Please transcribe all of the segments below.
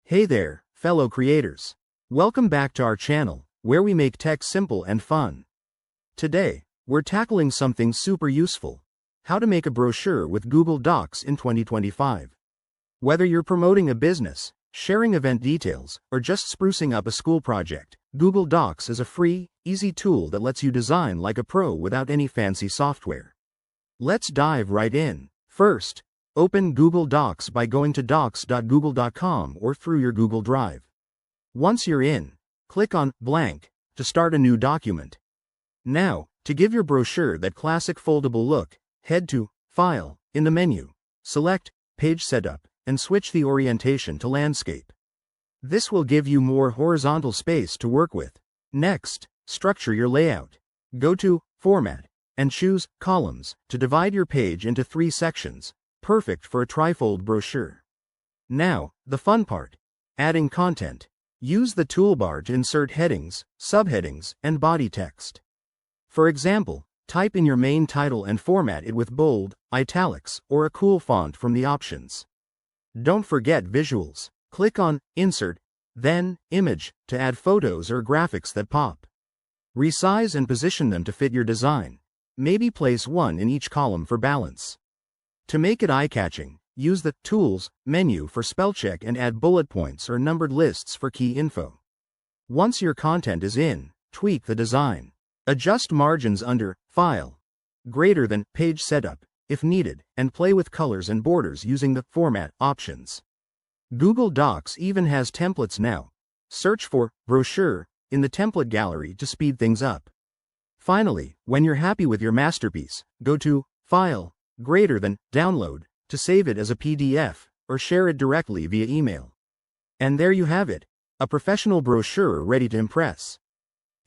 Hey there, fellow creators. Welcome back to our channel, where we make tech simple and fun. Today, we're tackling something super useful: how to make a brochure with Google Docs in 2025. Whether you're promoting a business, sharing event details, or just sprucing up a school project, Google Docs is a free, easy tool that lets you design like a pro without any fancy software. Let's dive right in. First, open Google Docs by going to docs.google.com or through your Google Drive. Once you're in, click on Blank to start a new document. Now, to give your brochure that classic foldable look, head to File in the menu, select Page Setup, and switch the orientation to Landscape. This will give you more horizontal space to work with. Next, structure your layout. Go to Format and choose Columns to divide your page into 3 sections. Perfect for a trifold brochure. Now, the fun part: adding content. Use the toolbar to insert headings, subheadings, and body text. For example, type in your main title and format it with bold, italics, or a cool font from the options. Don't forget visuals. Click on Insert, then Image to add photos or graphics that pop. Resize and position them to fit your design. Maybe place one in each column for balance. To make it eye-catching, use the Tools menu for spellcheck and add bullet points or numbered lists for key info. Once your content is in, tweak the design. Adjust margins under File, Greater Than, Page Setup, if needed, and play with colors and borders using the Format options. Google Docs even has templates now. Search for Brochure in the template gallery to speed things up. Finally, when you're happy with your masterpiece, go to File, Greater Than, Download, to save it as a PDF, or share it directly via email. And there you have it, a professional brochure ready to impress.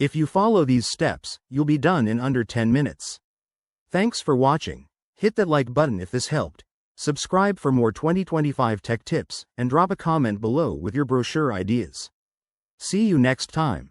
If you follow these steps, you'll be done in under 10 minutes. Thanks for watching. Hit that like button if this helped. Subscribe for more 2025 tech tips, and drop a comment below with your brochure ideas. See you next time.